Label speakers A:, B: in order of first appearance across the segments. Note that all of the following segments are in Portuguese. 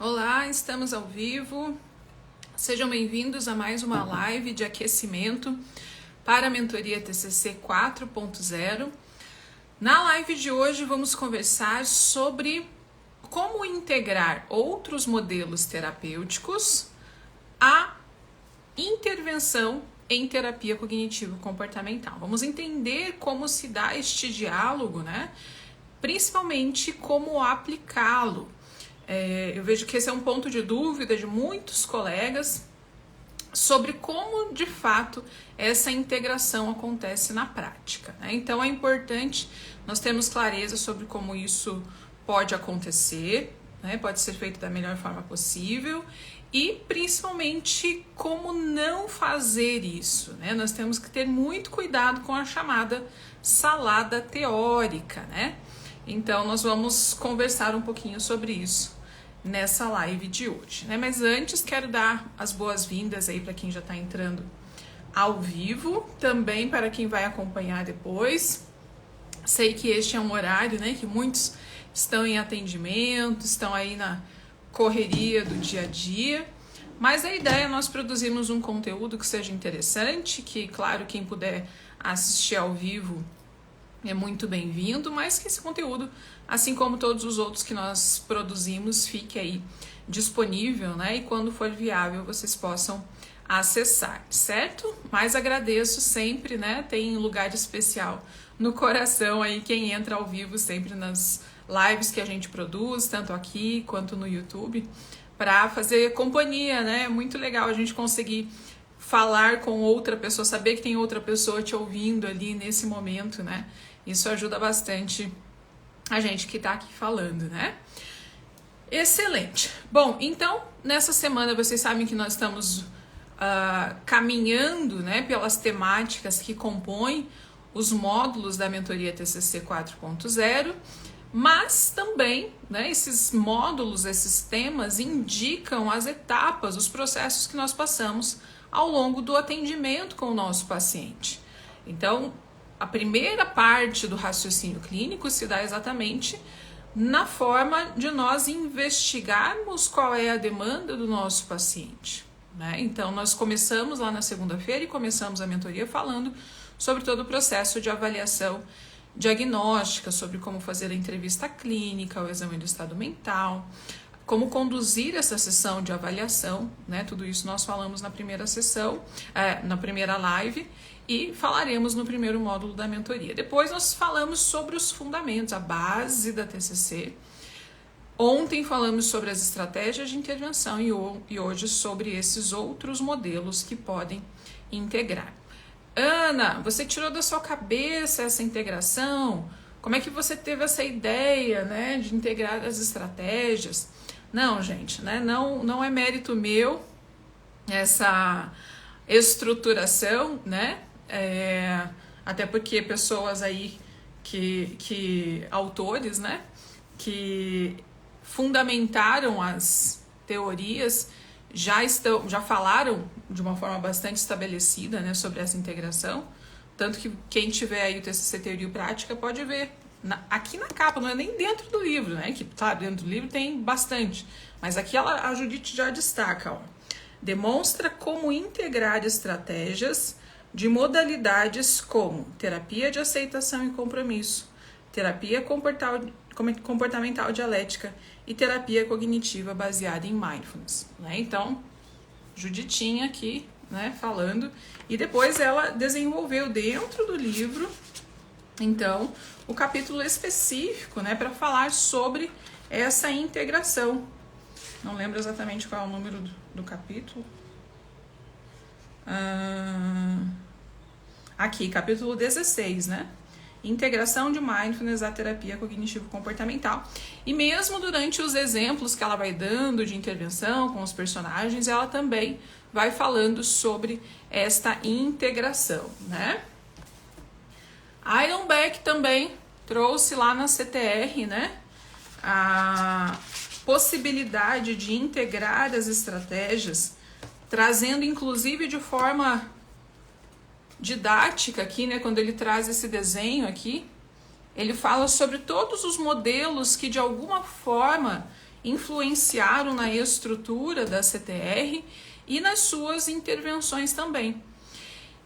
A: Olá, estamos ao vivo. Sejam bem-vindos a mais uma live de aquecimento para a mentoria TCC 4.0. Na live de hoje vamos conversar sobre como integrar outros modelos terapêuticos à intervenção em terapia cognitivo-comportamental. Vamos entender como se dá este diálogo, né? Principalmente como aplicá-lo. Eu vejo que esse é um ponto de dúvida de muitos colegas sobre como, de fato, essa integração acontece na prática, né? Então, é importante nós termos clareza sobre como isso pode acontecer, né? Pode ser feito da melhor forma possível e, principalmente, como não fazer isso, né? Nós temos que ter muito cuidado com a chamada salada teórica, né? Então, nós vamos conversar um pouquinho sobre isso nessa live de hoje, né? Mas antes quero dar as boas-vindas aí para quem já está entrando ao vivo, também para quem vai acompanhar depois. Sei que este é um horário, né, que muitos estão em atendimento, estão aí na correria do dia a dia, mas a ideia é nós produzirmos um conteúdo que seja interessante, que, claro, quem puder assistir ao vivo é muito bem-vindo, mas que esse conteúdo, assim como todos os outros que nós produzimos, fique aí disponível, né? E quando for viável, vocês possam acessar, certo? Mas agradeço sempre, né? Tem um lugar especial no coração aí quem entra ao vivo sempre nas lives que a gente produz, tanto aqui quanto no YouTube, para fazer companhia, né? É muito legal a gente conseguir falar com outra pessoa, saber que tem outra pessoa te ouvindo ali nesse momento, né? Isso ajuda bastante a gente que tá aqui falando, né? Excelente. Bom, então, nessa semana vocês sabem que nós estamos caminhando, né, pelas temáticas que compõem os módulos da mentoria TCC 4.0, mas também, né, esses módulos, esses temas indicam as etapas, os processos que nós passamos ao longo do atendimento com o nosso paciente. Então, a primeira parte do raciocínio clínico se dá exatamente na forma de nós investigarmos qual é a demanda do nosso paciente, né? Então, nós começamos lá na segunda-feira e começamos a mentoria falando sobre todo o processo de avaliação diagnóstica, sobre como fazer a entrevista clínica, o exame do estado mental, como conduzir essa sessão de avaliação, né? Tudo isso nós falamos na primeira sessão, na primeira live, e falaremos no primeiro módulo da mentoria. Depois nós falamos sobre os fundamentos, a base da TCC. Ontem falamos sobre as estratégias de intervenção e hoje sobre esses outros modelos que podem integrar. Ana, você tirou da sua cabeça essa integração? Como é que você teve essa ideia, né, de integrar as estratégias? Não, gente, né? Não é mérito meu essa estruturação, né? Até porque pessoas aí autores, né? Que fundamentaram as teorias já falaram de uma forma bastante estabelecida, né, sobre essa integração. Tanto que quem tiver aí o TCC Teoria e Prática pode ver aqui na capa, não é nem dentro do livro, né? Que, claro, dentro do livro tem bastante. Mas aqui a Judite já destaca, ó. Demonstra como integrar estratégias de modalidades como terapia de aceitação e compromisso, terapia comportamental dialética e terapia cognitiva baseada em mindfulness, né? Então, Juditinha aqui, né, falando. E depois ela desenvolveu dentro do livro, então, o capítulo específico, né, para falar sobre essa integração. Não lembro exatamente qual é o número do capítulo. Aqui, capítulo 16, né? Integração de mindfulness à terapia cognitivo-comportamental. E mesmo durante os exemplos que ela vai dando de intervenção com os personagens, ela também vai falando sobre esta integração, né? Iron Beck também trouxe lá na CTR, né, a possibilidade de integrar as estratégias, trazendo inclusive de forma didática aqui, né, quando ele traz esse desenho aqui, ele fala sobre todos os modelos que de alguma forma influenciaram na estrutura da CTR e nas suas intervenções também.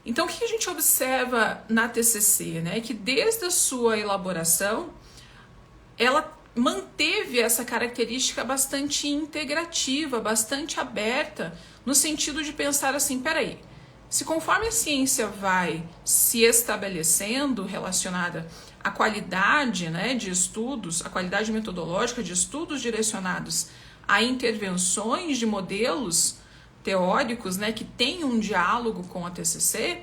A: Então, o que a gente observa na TCC, né? Que desde a sua elaboração, ela manteve essa característica bastante integrativa, bastante aberta, no sentido de pensar assim, peraí, se conforme a ciência vai se estabelecendo relacionada à qualidade, né, de estudos, a qualidade metodológica de estudos direcionados a intervenções de modelos teóricos, né, que tem um diálogo com a TCC,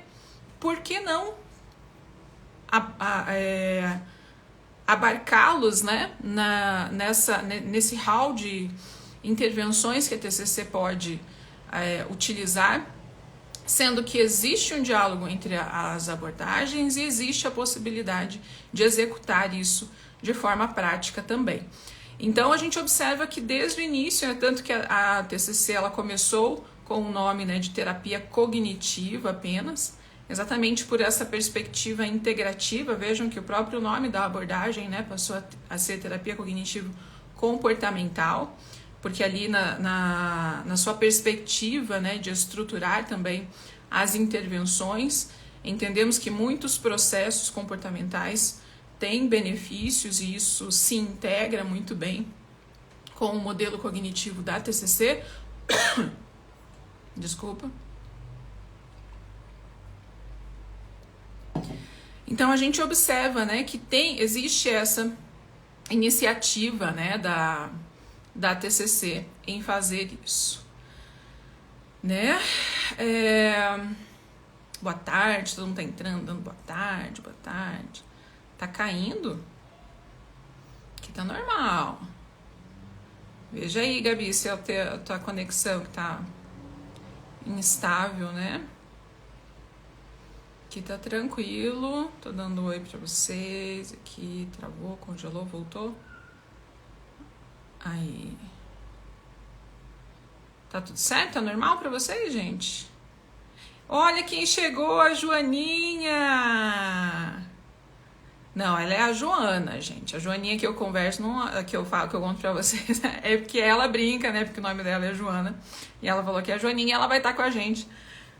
A: por que não abarcá-los, né, nesse hall de intervenções que a TCC pode utilizar, sendo que existe um diálogo entre as abordagens e existe a possibilidade de executar isso de forma prática também. Então a gente observa que desde o início, né, tanto que a TCC ela começou com o nome, né, de terapia cognitiva apenas, exatamente por essa perspectiva integrativa. Vejam que o próprio nome da abordagem, né, passou a ser terapia cognitivo-comportamental, porque ali na sua perspectiva, né, de estruturar também as intervenções, entendemos que muitos processos comportamentais têm benefícios e isso se integra muito bem com o modelo cognitivo da TCC. Desculpa. Então a gente observa, né, que existe essa iniciativa, né, da TCC em fazer isso, né? Boa tarde, todo mundo tá entrando, dando boa tarde. Tá caindo? Que tá normal. Veja aí, Gabi, se a tua conexão tá instável, né? Aqui tá tranquilo. Tô dando oi pra vocês. Aqui travou, congelou, voltou. Aí. Tá tudo certo? Tá normal pra vocês, gente? Olha quem chegou, a Joaninha! Não, ela é a Joana, gente. A Joaninha que eu converso, que eu conto pra vocês, é porque ela brinca, né? Porque o nome dela é Joana. E ela falou que a Joaninha, ela vai estar com a gente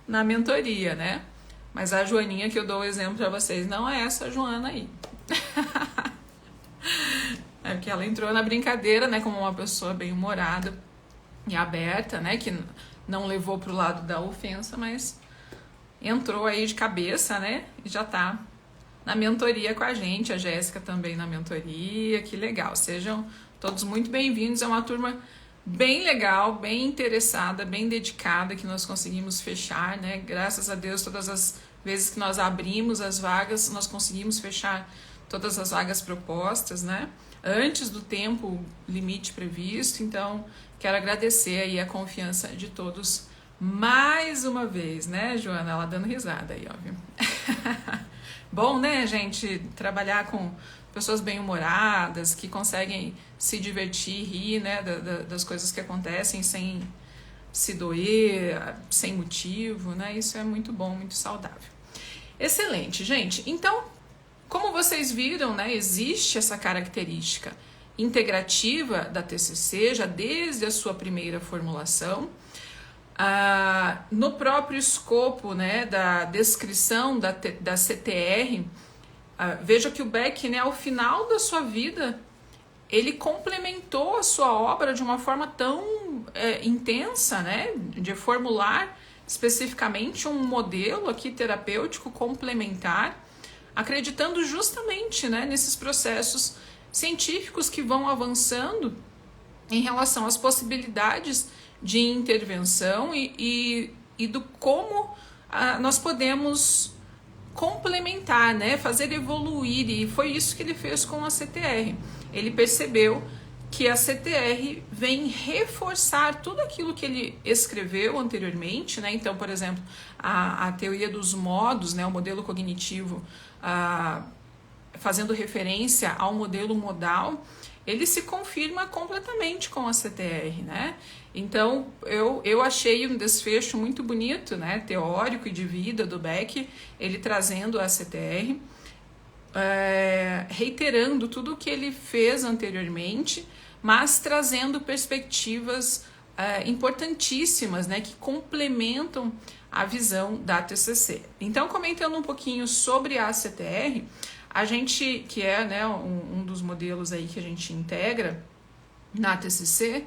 A: na mentoria, né? Mas a Joaninha que eu dou o exemplo pra vocês não é essa Joana aí. É porque ela entrou na brincadeira, né? Como uma pessoa bem humorada e aberta, né? Que não levou pro lado da ofensa, mas entrou aí de cabeça, né? E já tá na mentoria com a gente, a Jéssica também na mentoria, que legal. Sejam todos muito bem-vindos, é uma turma bem legal, bem interessada, bem dedicada, que nós conseguimos fechar, né? Graças a Deus, todas as vezes que nós abrimos as vagas, nós conseguimos fechar todas as vagas propostas, né? Antes do tempo limite previsto, então quero agradecer aí a confiança de todos mais uma vez, né, Joana? Ela dando risada aí, óbvio. Bom, né, gente, trabalhar com pessoas bem-humoradas, que conseguem se divertir, rir, né, das coisas que acontecem sem se doer, sem motivo, né, isso é muito bom, muito saudável. Excelente, gente. Então, como vocês viram, né, existe essa característica integrativa da TCC, já desde a sua primeira formulação. No próprio escopo, né, da descrição da CTR, veja que o Beck, né, ao final da sua vida, ele complementou a sua obra de uma forma tão intensa, né, de formular especificamente um modelo aqui terapêutico complementar, acreditando justamente, né, nesses processos científicos que vão avançando em relação às possibilidades de intervenção e do como nós podemos complementar, né, fazer evoluir, e foi isso que ele fez com a CTR. Ele percebeu que a CTR vem reforçar tudo aquilo que ele escreveu anteriormente, né? Então, por exemplo, a teoria dos modos, né, o modelo cognitivo, fazendo referência ao modelo modal, ele se confirma completamente com a CTR, né? Então, eu achei um desfecho muito bonito, né, teórico e de vida do Beck, ele trazendo a CTR, reiterando tudo o que ele fez anteriormente, mas trazendo perspectivas importantíssimas, né, que complementam a visão da TCC. Então, comentando um pouquinho sobre a CTR, a gente, que é, né, um dos modelos aí que a gente integra na TCC,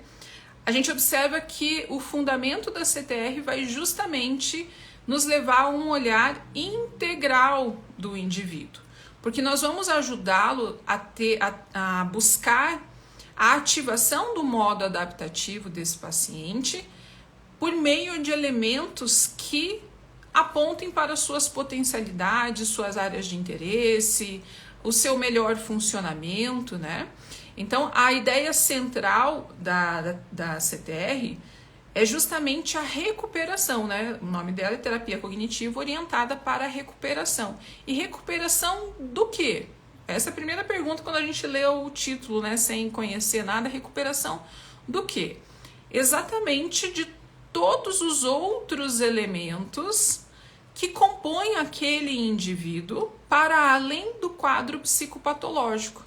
A: a gente observa que o fundamento da CTR vai justamente nos levar a um olhar integral do indivíduo, porque nós vamos ajudá-lo a buscar a ativação do modo adaptativo desse paciente por meio de elementos que apontem para suas potencialidades, suas áreas de interesse, o seu melhor funcionamento, né? Então, a ideia central da CTR é justamente a recuperação, né? O nome dela é terapia cognitiva orientada para a recuperação. E recuperação do quê? Essa é a primeira pergunta quando a gente lê o título, né? Sem conhecer nada, recuperação do quê? Exatamente de todos os outros elementos que compõem aquele indivíduo para além do quadro psicopatológico.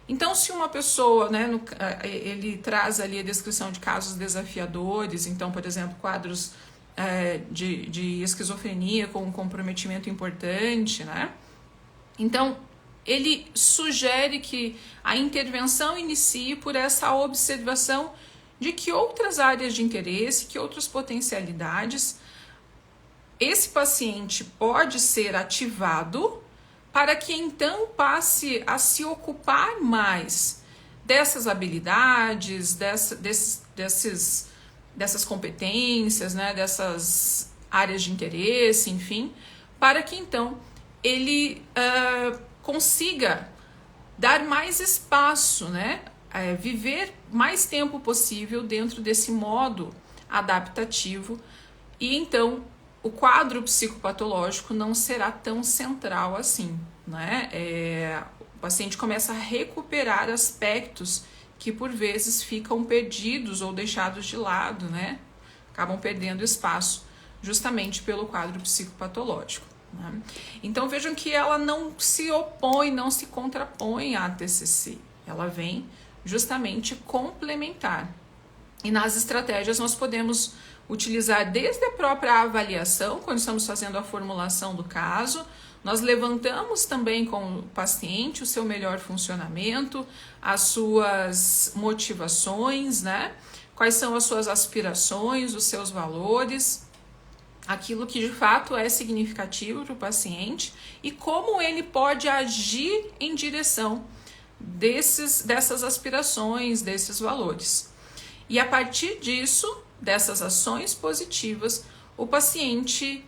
A: Então, se uma pessoa, né, ele traz ali a descrição de casos desafiadores, então, por exemplo, quadros de esquizofrenia com um comprometimento importante, né? Então, ele sugere que a intervenção inicie por essa observação de que outras áreas de interesse, que outras potencialidades, esse paciente pode ser ativado para que então passe a se ocupar mais dessas habilidades, dessas competências, né, dessas áreas de interesse, enfim, para que então ele consiga dar mais espaço, né, viver mais tempo possível dentro desse modo adaptativo e então o quadro psicopatológico não será tão central assim, né? O paciente começa a recuperar aspectos que por vezes ficam perdidos ou deixados de lado, né? Acabam perdendo espaço justamente pelo quadro psicopatológico, né? Então vejam que ela não se opõe, não se contrapõe à TCC, ela vem justamente complementar. E nas estratégias nós podemos utilizar desde a própria avaliação, quando estamos fazendo a formulação do caso, nós levantamos também com o paciente o seu melhor funcionamento, as suas motivações, né? Quais são as suas aspirações, os seus valores, aquilo que de fato é significativo para o paciente e como ele pode agir em direção dessas aspirações, desses valores. E a partir disso, dessas ações positivas, o paciente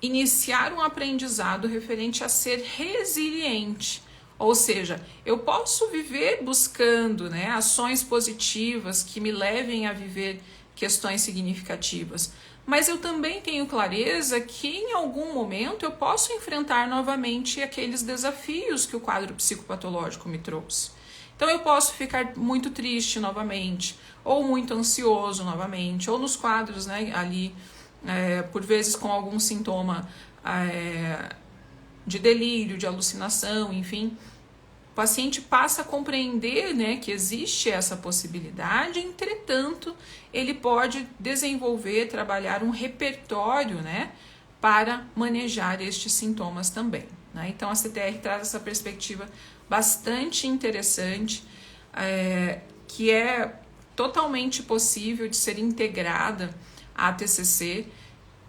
A: iniciar um aprendizado referente a ser resiliente. Ou seja, eu posso viver buscando, né, ações positivas que me levem a viver questões significativas, mas eu também tenho clareza que em algum momento eu posso enfrentar novamente aqueles desafios que o quadro psicopatológico me trouxe. Então eu posso ficar muito triste novamente, ou muito ansioso novamente, ou nos quadros, né, ali, por vezes com algum sintoma de delírio, de alucinação, enfim. O paciente passa a compreender, né, que existe essa possibilidade, entretanto, ele pode desenvolver, trabalhar um repertório, né, para manejar estes sintomas também, né? Então a CTR traz essa perspectiva bastante interessante, que é totalmente possível de ser integrada à TCC,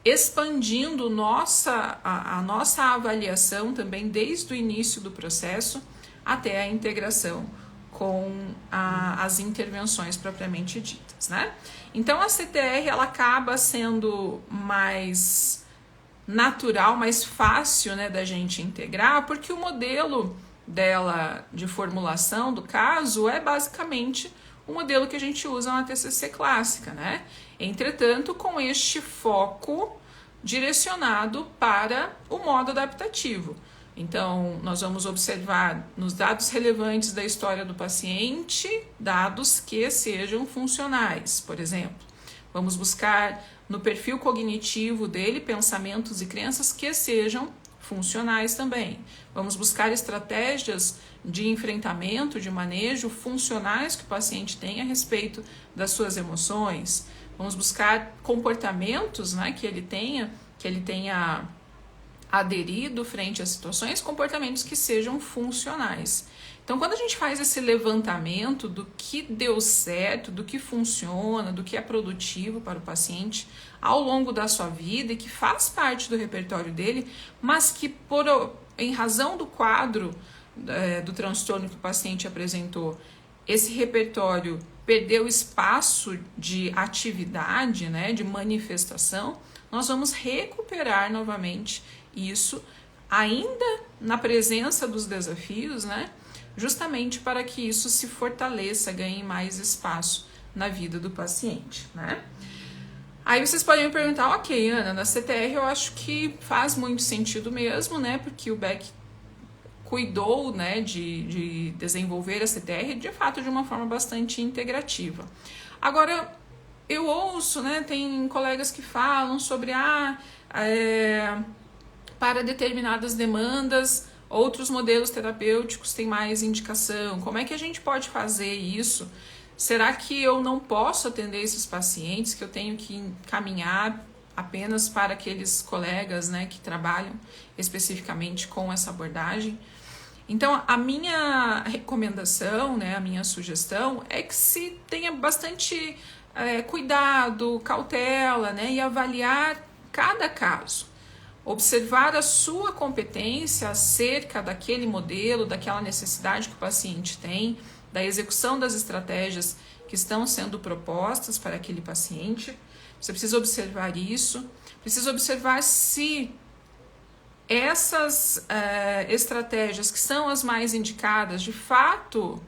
A: expandindo a nossa avaliação também desde o início do processo até a integração com as intervenções propriamente ditas, né? Então a CTR ela acaba sendo mais natural, mais fácil, né, da gente integrar, porque o modelo dela de formulação do caso é basicamente o modelo que a gente usa na TCC clássica, né? Entretanto, com este foco direcionado para o modo adaptativo. Então, nós vamos observar nos dados relevantes da história do paciente, dados que sejam funcionais, por exemplo. Vamos buscar no perfil cognitivo dele pensamentos e crenças que sejam funcionais também. Vamos buscar estratégias de enfrentamento, de manejo funcionais que o paciente tem a respeito das suas emoções. Vamos buscar comportamentos, né, que ele tenha aderido frente a situações, comportamentos que sejam funcionais. Então, quando a gente faz esse levantamento do que deu certo, do que funciona, do que é produtivo para o paciente ao longo da sua vida e que faz parte do repertório dele, mas que em razão do quadro do transtorno que o paciente apresentou, esse repertório perdeu espaço de atividade, né, de manifestação, nós vamos recuperar novamente isso, ainda na presença dos desafios, né, justamente para que isso se fortaleça, ganhe mais espaço na vida do paciente, né. Aí vocês podem me perguntar, ok, Ana, na CTR eu acho que faz muito sentido mesmo, né, porque o Beck cuidou, né, de desenvolver a CTR de fato de uma forma bastante integrativa. Agora, eu ouço, né, tem colegas que falam sobre para determinadas demandas, outros modelos terapêuticos têm mais indicação. Como é que a gente pode fazer isso? Será que eu não posso atender esses pacientes, que eu tenho que encaminhar apenas para aqueles colegas, né, que trabalham especificamente com essa abordagem? Então, a minha recomendação, né, a minha sugestão é que se tenha bastante cuidado, cautela, né, e avaliar cada caso. Observar a sua competência acerca daquele modelo, daquela necessidade que o paciente tem, da execução das estratégias que estão sendo propostas para aquele paciente. Você precisa observar isso, precisa observar se essas estratégias que são as mais indicadas, de fato,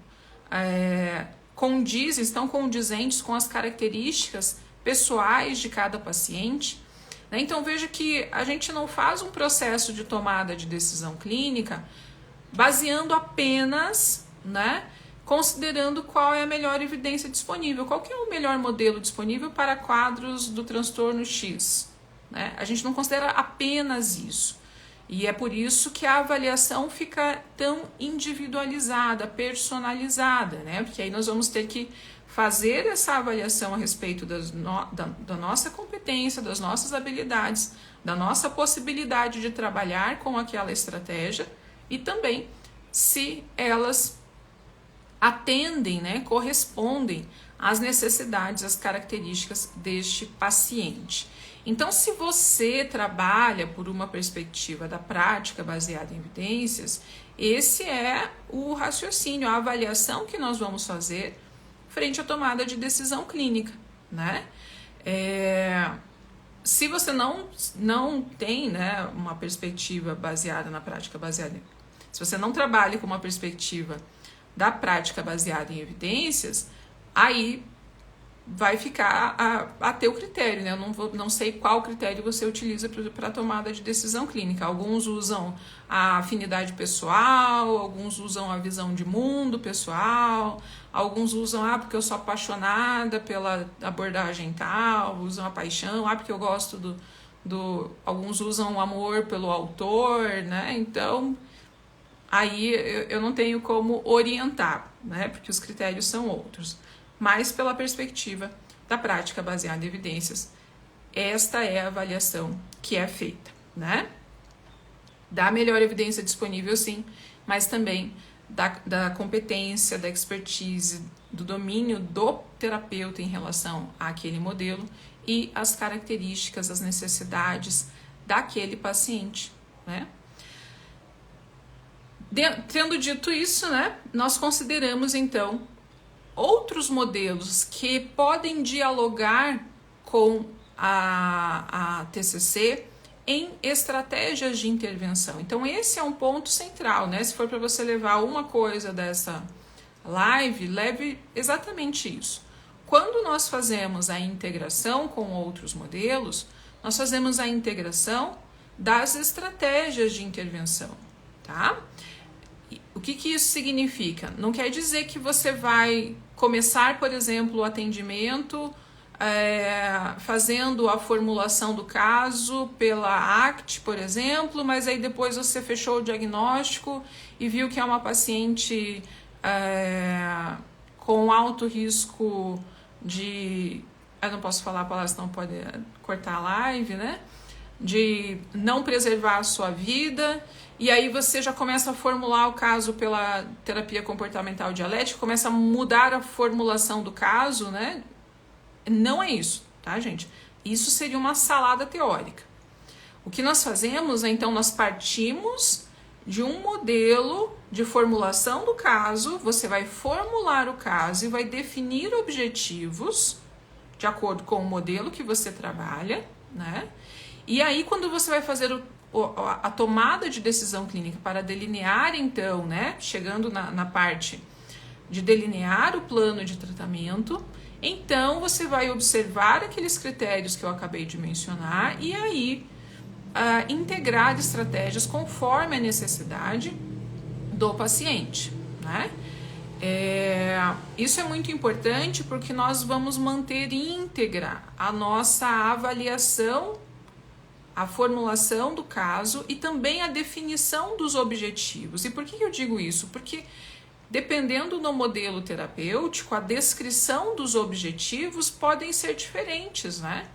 A: estão condizentes com as características pessoais de cada paciente. Né? Então, veja que a gente não faz um processo de tomada de decisão clínica baseando apenas, né, considerando qual é a melhor evidência disponível, qual que é o melhor modelo disponível para quadros do transtorno X. Né? A gente não considera apenas isso. E é por isso que a avaliação fica tão individualizada, personalizada, né? Porque aí nós vamos ter que fazer essa avaliação a respeito da nossa competência, das nossas habilidades, da nossa possibilidade de trabalhar com aquela estratégia e também se elas atendem, né, correspondem às necessidades, às características deste paciente. Então, se você trabalha por uma perspectiva da prática baseada em evidências, esse é o raciocínio, a avaliação que nós vamos fazer frente à tomada de decisão clínica, né? Se você não tem, né, uma perspectiva baseada na prática baseada se você não trabalha com uma perspectiva da prática baseada em evidências, aí vai ficar a teu critério, né? Eu não sei qual critério você utiliza para a tomada de decisão clínica. Alguns usam a afinidade pessoal, alguns usam a visão de mundo pessoal, alguns usam, porque eu sou apaixonada pela abordagem tal, usam a paixão, porque eu gosto alguns usam o amor pelo autor, né? Então, aí eu não tenho como orientar, né? Porque os critérios são outros. Mas pela perspectiva da prática baseada em evidências, esta é a avaliação que é feita, né? Da melhor evidência disponível, sim, mas também da competência, da expertise, do domínio do terapeuta em relação àquele modelo e as características, as necessidades daquele paciente, né? Tendo dito isso, né, nós consideramos então outros modelos que podem dialogar com a TCC em estratégias de intervenção. Então, esse é um ponto central, né? Se for para você levar uma coisa dessa live, leve exatamente isso. Quando nós fazemos a integração com outros modelos, nós fazemos a integração das estratégias de intervenção, tá? O que isso significa? Não quer dizer que você vai começar, por exemplo, o atendimento fazendo a formulação do caso pela ACT, por exemplo, mas aí depois você fechou o diagnóstico e viu que é uma paciente com alto risco de... Eu não posso falar a palavra, senão pode cortar a live, né? De não preservar a sua vida, e aí você já começa a formular o caso pela terapia comportamental dialética, começa a mudar a formulação do caso, né? Não é isso, tá, gente? Isso seria uma salada teórica. O que nós fazemos, então, nós partimos de um modelo de formulação do caso, você vai formular o caso e vai definir objetivos de acordo com o modelo que você trabalha, né? E aí, quando você vai fazer a tomada de decisão clínica para delinear, então, né? Chegando na parte de delinear o plano de tratamento, então você vai observar aqueles critérios que eu acabei de mencionar e aí integrar estratégias conforme a necessidade do paciente, né? Isso é muito importante porque nós vamos manter íntegra a nossa avaliação, a formulação do caso e também a definição dos objetivos. E por que eu digo isso? Porque dependendo do modelo terapêutico, a descrição dos objetivos podem ser diferentes, né?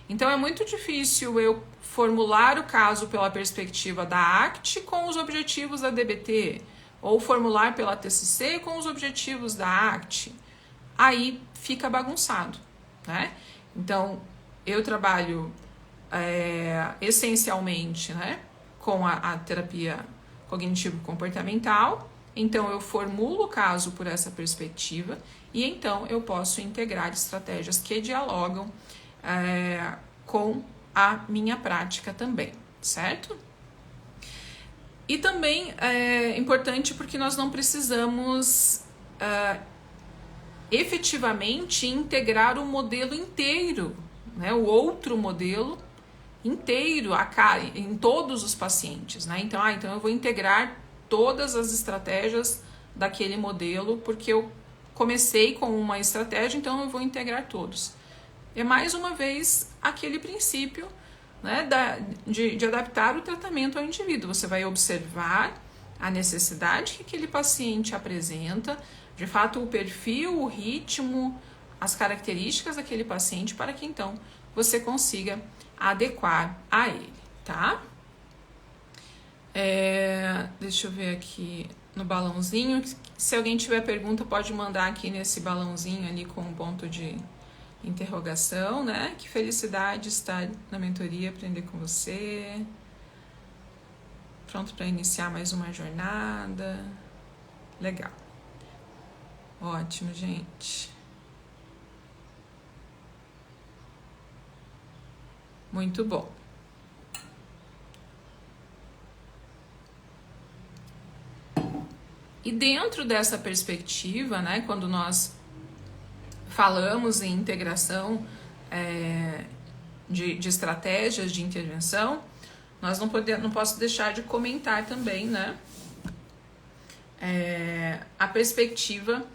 A: Então é muito difícil eu formular o caso pela perspectiva da ACT com os objetivos da DBT, ou formular pela TCC com os objetivos da ACT. Aí fica bagunçado, né? Então eu trabalho essencialmente, né, com a terapia cognitivo-comportamental. Então, eu formulo o caso por essa perspectiva e então eu posso integrar estratégias que dialogam com a minha prática também, certo? E também é importante porque nós não precisamos efetivamente integrar o modelo inteiro, né, o outro modelo inteiro em todos os pacientes, né? Então eu vou integrar todas as estratégias daquele modelo, porque eu comecei com uma estratégia, então eu vou integrar todos. É mais uma vez aquele princípio, né, de adaptar o tratamento ao indivíduo. Você vai observar a necessidade que aquele paciente apresenta, de fato o perfil, o ritmo, as características daquele paciente, para que então você consiga adequar a ele, tá? Deixa eu ver aqui no balãozinho. Se alguém tiver pergunta, pode mandar aqui nesse balãozinho ali com um ponto de interrogação, né? Que felicidade estar na mentoria, aprender com você. Pronto para iniciar mais uma jornada. Legal. Ótimo, gente. Muito bom. E dentro dessa perspectiva, né, quando nós falamos em integração de estratégias de intervenção, nós não posso deixar de comentar também, né, a perspectiva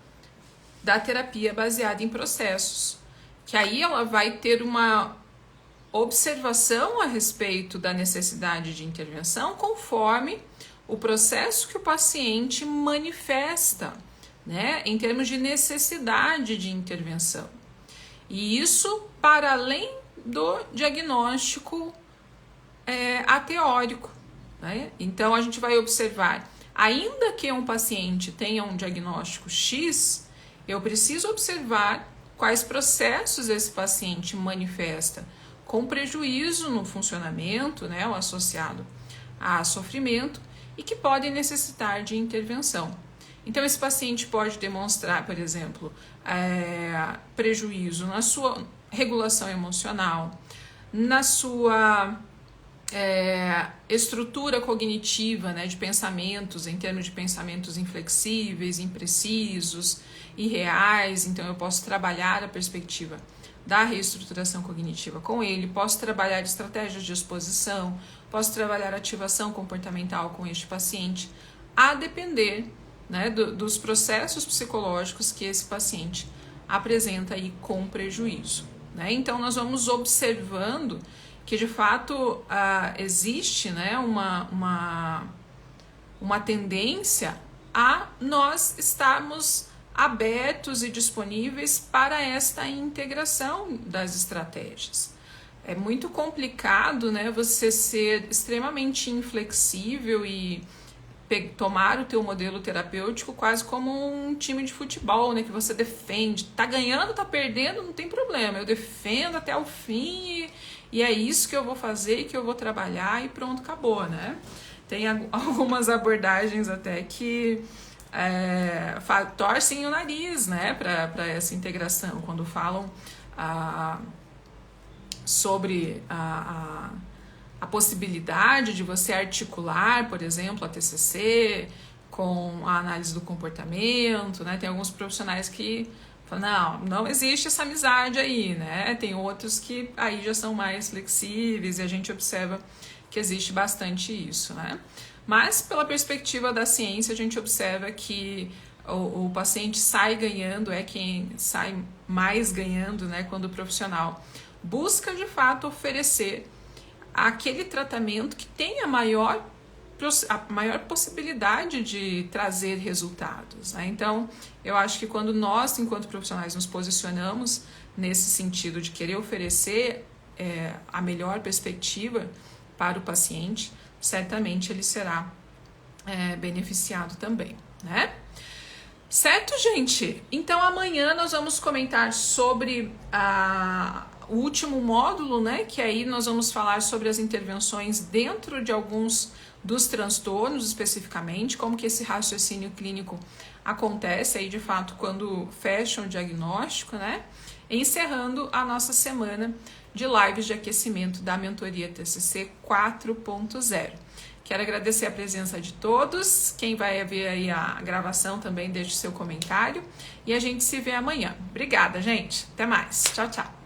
A: da terapia baseada em processos, que aí ela vai ter uma observação a respeito da necessidade de intervenção conforme o processo que o paciente manifesta, né, em termos de necessidade de intervenção. E isso para além do diagnóstico ateórico, né? Então a gente vai observar, ainda que um paciente tenha um diagnóstico X, eu preciso observar quais processos esse paciente manifesta com prejuízo no funcionamento, né, ou associado a sofrimento, e que podem necessitar de intervenção. Então, esse paciente pode demonstrar, por exemplo, prejuízo na sua regulação emocional, na sua estrutura cognitiva, né, de pensamentos, em termos de pensamentos inflexíveis, imprecisos, irreais. Então, eu posso trabalhar a perspectiva da reestruturação cognitiva com ele, posso trabalhar estratégias de exposição, posso trabalhar ativação comportamental com este paciente, a depender, né, dos processos psicológicos que esse paciente apresenta aí com prejuízo, né? Então nós vamos observando que de fato existe, né, uma tendência a nós estarmos abertos e disponíveis para esta integração das estratégias. É muito complicado, né, você ser extremamente inflexível e tomar o teu modelo terapêutico quase como um time de futebol, né, que você defende, tá ganhando, tá perdendo, não tem problema, eu defendo até o fim e é isso que eu vou fazer e que eu vou trabalhar e pronto, acabou, né? Tem algumas abordagens até que torcem o nariz, né, para essa integração, quando falam sobre a possibilidade de você articular, por exemplo, a TCC com a análise do comportamento, né? Tem alguns profissionais que falam, não existe essa amizade aí, né? Tem outros que aí já são mais flexíveis e a gente observa que existe bastante isso, né? Mas pela perspectiva da ciência, a gente observa que o paciente sai ganhando, é quem sai mais ganhando, né? Quando o profissional busca de fato oferecer aquele tratamento que tem a maior possibilidade de trazer resultados, né? Então, eu acho que quando nós, enquanto profissionais, nos posicionamos nesse sentido de querer oferecer a melhor perspectiva para o paciente, certamente ele será beneficiado também, né? Certo, gente? Então, amanhã nós vamos comentar sobre o último módulo, né, que aí nós vamos falar sobre as intervenções dentro de alguns dos transtornos especificamente, como que esse raciocínio clínico acontece aí de fato quando fecha o diagnóstico, né, encerrando a nossa semana de lives de aquecimento da mentoria TCC 4.0. Quero agradecer a presença de todos, quem vai ver aí a gravação também deixe seu comentário e a gente se vê amanhã. Obrigada, gente, até mais, tchau, tchau.